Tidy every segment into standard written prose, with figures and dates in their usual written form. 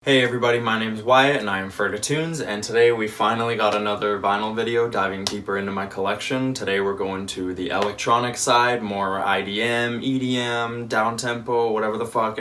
Hey everybody, my name is Wyatt and I am Ferda Tunes, and today we finally got another vinyl video diving deeper into my collection. Today we're going to the electronic side, more IDM, EDM, Downtempo, whatever the fuck.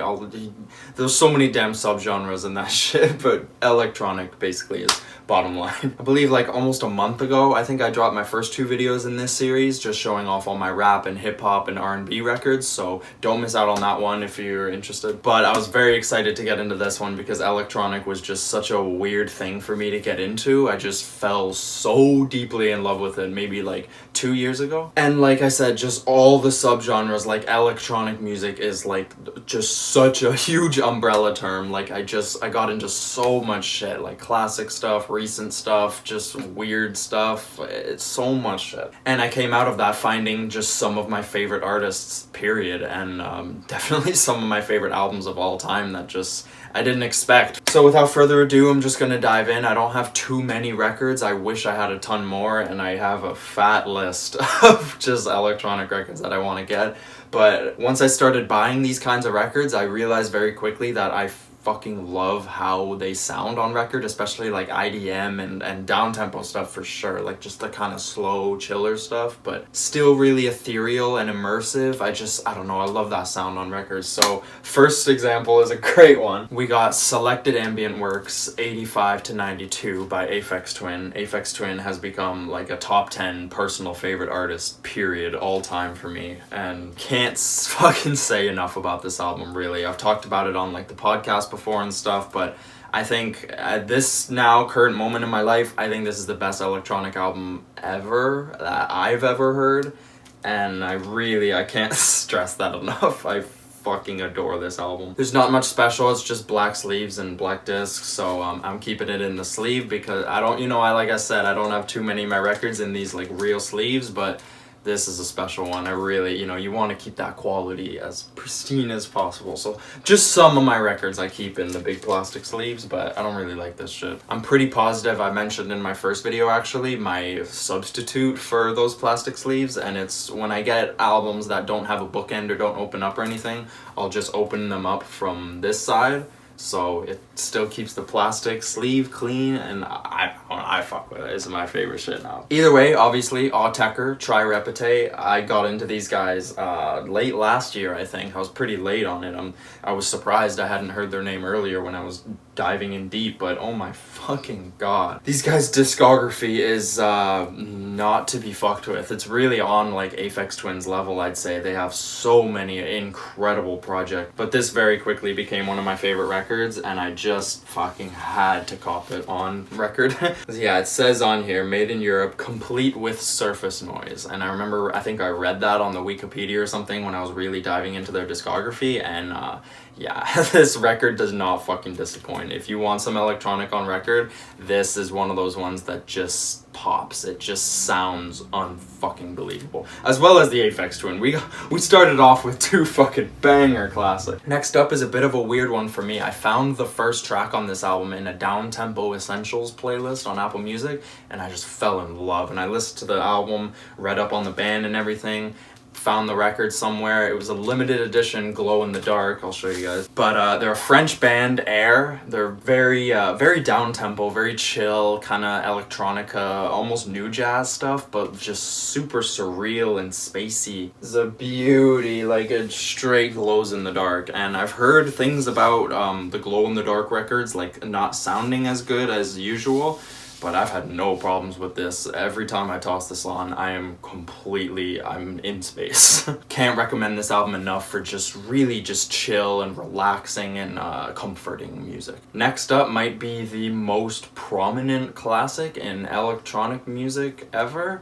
There's so many damn subgenres in that shit, but electronic basically is bottom line. I believe like almost a month ago, I think I dropped my first two videos in this series, just showing off all my rap and hip hop and R&B records, so don't miss out on that one if you're interested. But I was very excited to get into this one because electronic was just such a weird thing for me to get into. I just fell so deeply in love with it maybe like 2 years ago. And like I said, just all the subgenres, like electronic music is like just such a huge umbrella term. Like I got into so much shit, like classic stuff, recent stuff, just weird stuff. It's so much shit. And I came out of that finding just some of my favorite artists, period, and definitely some of my favorite albums of all time that just I didn't expect. So without further ado, I'm just gonna dive in. I don't have too many records. I wish I had a ton more, and I have a fat list of just electronic records that I want to get. But once I started buying these kinds of records, I realized very quickly that I fucking love how they sound on record, especially like IDM and downtempo stuff for sure, like just the kind of slow chiller stuff, but still really ethereal and immersive. I don't know, I love that sound on records. So first example is a great one. We got Selected Ambient Works 85 to 92 by Aphex Twin. Aphex Twin has become like a top 10 personal favorite artist, period, all time for me, and can't fucking say enough about this album, really. I've talked about it on like the podcast before and stuff, but I think at this now current moment in my life, I think this is the best electronic album ever that I've ever heard, and I can't stress that enough. I fucking adore this album. There's not much special, it's just black sleeves and black discs, so I'm keeping it in the sleeve because I don't have too many of my records in these like real sleeves, but this is a special one. I really, you want to keep that quality as pristine as possible. So just some of my records I keep in the big plastic sleeves, but I don't really like this shit. I'm pretty positive I mentioned in my first video actually my substitute for those plastic sleeves, and it's when I get albums that don't have a bookend or don't open up or anything, I'll just open them up from this side. So it still keeps the plastic sleeve clean, and I fuck with it. It's my favorite shit now. Either way, obviously, Autechre, try Repete. I got into these guys late last year, I think. I was pretty late on it. I was surprised I hadn't heard their name earlier when I was diving in deep, but oh my fucking god. These guys' discography is not to be fucked with. It's really on like Aphex Twin's level, I'd say. They have so many incredible projects, but this very quickly became one of my favorite records, and I just fucking had to cop it on record. Yeah, it says on here, made in Europe, complete with surface noise, and I think I read that on the Wikipedia or something when I was really diving into their discography, and yeah, this record does not fucking disappoint. If you want some electronic on record, this is one of those ones that just pops. It just sounds unfucking believable. As well as the Aphex Twin. We started off with two fucking banger classics. Next up is a bit of a weird one for me. I found the first track on this album in a Downtempo Essentials playlist on Apple Music, and I just fell in love. And I listened to the album, read up on the band and everything, found the record somewhere. It was a limited edition glow in the dark. I'll show you guys. But they're a French band, Air. They're very down-tempo, very chill, kind of electronica, almost new jazz stuff, but just super surreal and spacey. It's a beauty, like it straight glows in the dark. And I've heard things about the glow in the dark records like not sounding as good as usual, but I've had no problems with this. Every time I toss this on, I'm in space. Can't recommend this album enough for just really just chill and relaxing and comforting music. Next up might be the most prominent classic in electronic music ever.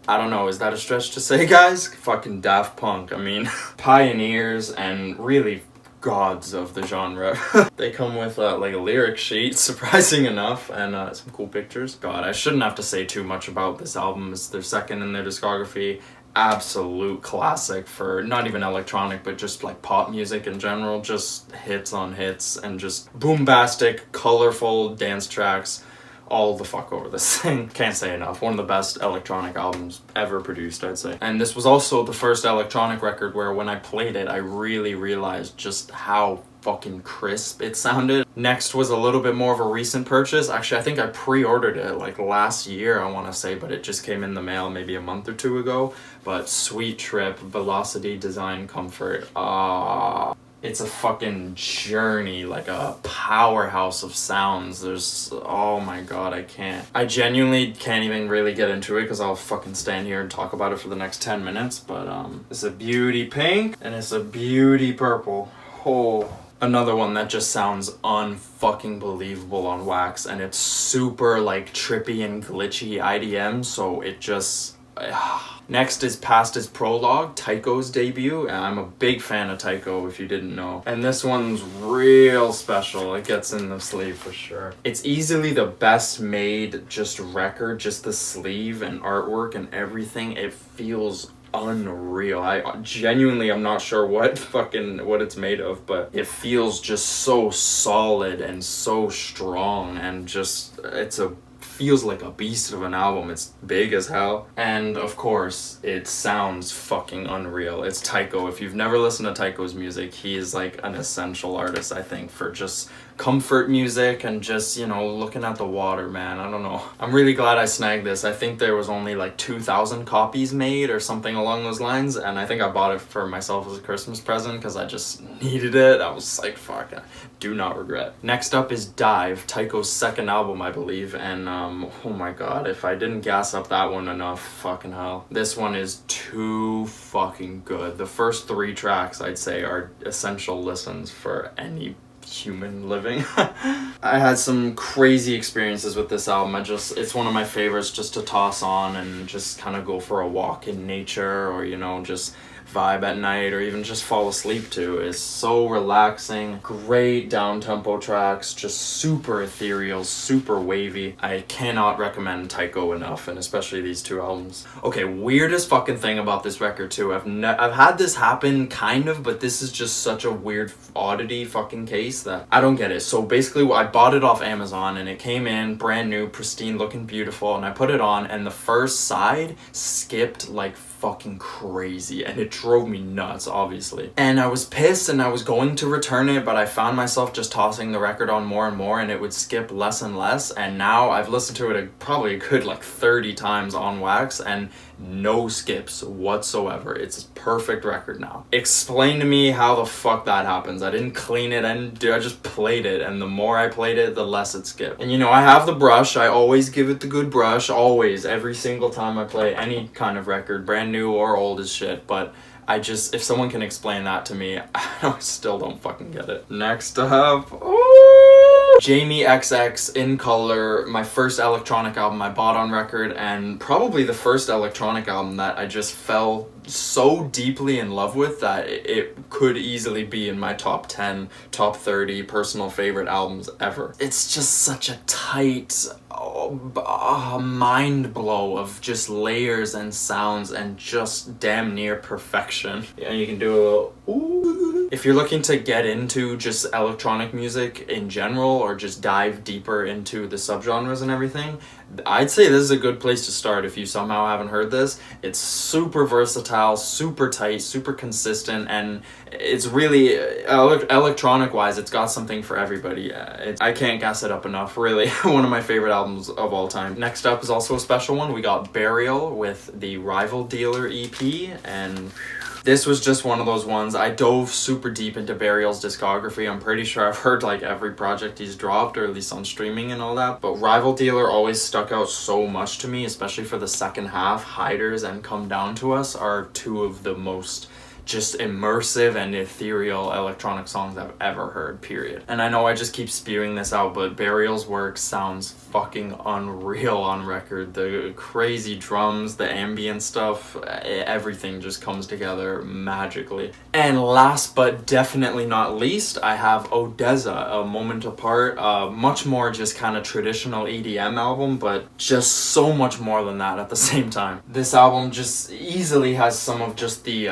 I don't know, is that a stretch to say, guys? Fucking Daft Punk. I mean, pioneers and really gods of the genre. They come with like a lyric sheet, surprising enough, and some cool pictures. God, I shouldn't have to say too much about this album. It's their second in their discography. Absolute classic for not even electronic, but just like pop music in general. Just hits on hits and just boombastic, colorful dance tracks. all the fuck over this thing. Can't say enough. One of the best electronic albums ever produced, I'd say. And this was also the first electronic record where when I played it, I really realized just how fucking crisp it sounded. Next was a little bit more of a recent purchase. Actually, I think I pre-ordered it like last year, I want to say, but it just came in the mail maybe a month or two ago. But Sweet Trip, Velocity Design Comfort. It's a fucking journey, like a powerhouse of sounds. There's, oh my god, I genuinely can't even really get into it because I'll fucking stand here and talk about it for the next 10 minutes. But it's a beauty pink and it's a beauty purple. Oh. Another one that just sounds unfucking believable on wax, and it's super like trippy and glitchy IDM, so it just... Next is Past is Prologue, Tycho's debut, and I'm a big fan of Tycho if you didn't know. And this one's real special, it gets in the sleeve for sure. It's easily the best made just record, just the sleeve and artwork and everything. It feels unreal. I genuinely, I'm not sure what it's made of, but it feels just so solid and so strong, and just feels like a beast of an album. It's big as hell, and of course it sounds fucking unreal. It's Tycho. If you've never listened to Tycho's music, he is like an essential artist, I think, for just comfort music and just, you know, looking at the water, man. I don't know. I'm really glad I snagged this. I think there was only like 2,000 copies made or something along those lines, and I think I bought it for myself as a Christmas present because I just needed it. I was like, fuck, I do not regret. Next up is Dive, Tycho's second album, I believe, and oh my god, if I didn't gas up that one enough, fucking hell. This one is too fucking good. The first 3 tracks, I'd say, are essential listens for any human living. I had some crazy experiences with this album. It's one of my favorites just to toss on and just kind of go for a walk in nature, or, you know, just vibe at night, or even just fall asleep to. It's so relaxing. Great down-tempo tracks, just super ethereal, super wavy. I cannot recommend Tycho enough, and especially these 2 albums. Okay, weirdest fucking thing about this record too. I've had this happen kind of, but this is just such a weird oddity fucking case that I don't get it. So basically I bought it off Amazon and it came in brand new, pristine, looking beautiful, and I put it on and the first side skipped like fucking crazy, and it drove me nuts, obviously. And I was pissed and I was going to return it, but I found myself just tossing the record on more and more, and it would skip less and less. And now I've listened to it probably a good like 30 times on wax, and no skips whatsoever. It's a perfect record now. Explain to me how the fuck that happens. I didn't clean it, I just played it, and the more I played it, the less it skipped. And you know, I have the brush. I always give it the good brush, always, every single time I play any kind of record, brand new or old as shit. But if someone can explain that to me, I still don't fucking get it. Next up, Jamie XX In Color, my first electronic album I bought on record, and probably the first electronic album that I just fell so deeply in love with that it could easily be in my top 10, top 30 personal favorite albums ever. It's just such a tight mind blow of just layers and sounds and just damn near perfection. Yeah, you can do a little ooh. If you're looking to get into just electronic music in general, or just dive deeper into the subgenres and everything, I'd say this is a good place to start if you somehow haven't heard this. It's super versatile, super tight, super consistent, and it's really, electronic-wise, it's got something for everybody. I can't gas it up enough, really. One of my favorite albums of all time. Next up is also a special one. We got Burial with the Rival Dealer EP, and this was just one of those ones. I dove super deep into Burial's discography. I'm pretty sure I've heard like every project he's dropped, or at least on streaming and all that. But Rival Dealer always stuck out so much to me, especially for the second half. Hiders and Come Down to Us are 2 of the most just immersive and ethereal electronic songs I've ever heard, period. And I know I just keep spewing this out, but Burial's work sounds fucking unreal on record. The crazy drums, the ambient stuff, everything just comes together magically. And last but definitely not least, I have Odessa, A Moment Apart, much more just kind of traditional EDM album, but just so much more than that at the same time. This album just easily has some of just the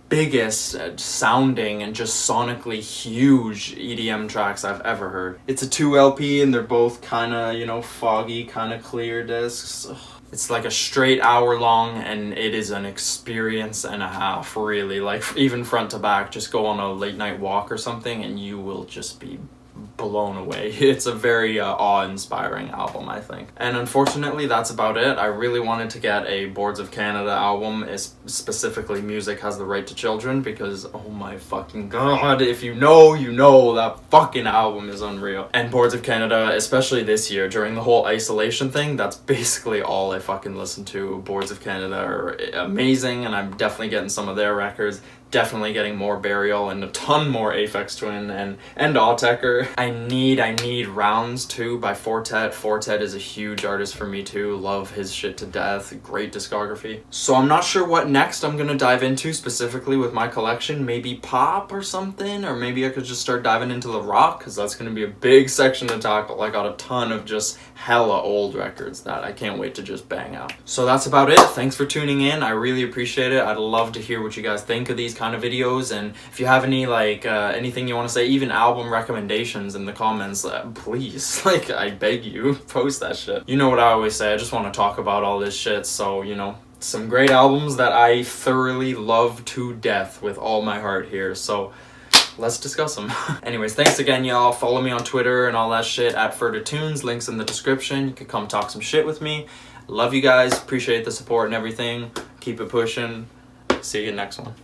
biggest sounding and just sonically huge EDM tracks I've ever heard. It's a 2 LP and they're both kind of, you know, foggy, kind of clear discs. Ugh. It's like a straight hour long, and it is an experience and a half, really. Like, even front to back, just go on a late night walk or something and you will just be blown away. It's a very awe-inspiring album, I think. And unfortunately, that's about it. I really wanted to get a Boards of Canada album, specifically Music Has the Right to Children, because oh my fucking god, if you know, you know, that fucking album is unreal. And Boards of Canada, especially this year, during the whole isolation thing, that's basically all I fucking listen to. Boards of Canada are amazing, and I'm definitely getting some of their records. Definitely getting more Burial and a ton more Aphex Twin and Autechre. I need Rounds too by Fortet. Fortet is a huge artist for me too. Love his shit to death. Great discography. So I'm not sure what next I'm gonna dive into specifically with my collection. Maybe pop or something, or maybe I could just start diving into the rock, because that's gonna be a big section to tackle. I got a ton of just hella old records that I can't wait to just bang out. So that's about it. Thanks for tuning in. I really appreciate it. I'd love to hear what you guys think of these kind of videos, and if you have any like anything you want to say, even album recommendations in the comments, please, like, I beg you, post that shit. You know what I always say, I just want to talk about all this shit. So, you know, some great albums that I thoroughly love to death with all my heart here, so let's discuss them. Anyways, thanks again, y'all. Follow me on Twitter and all that shit at Ferda Tunes. Links in the description. You can come talk some shit with me. Love you guys. Appreciate the support and everything. Keep it pushing. See you next one.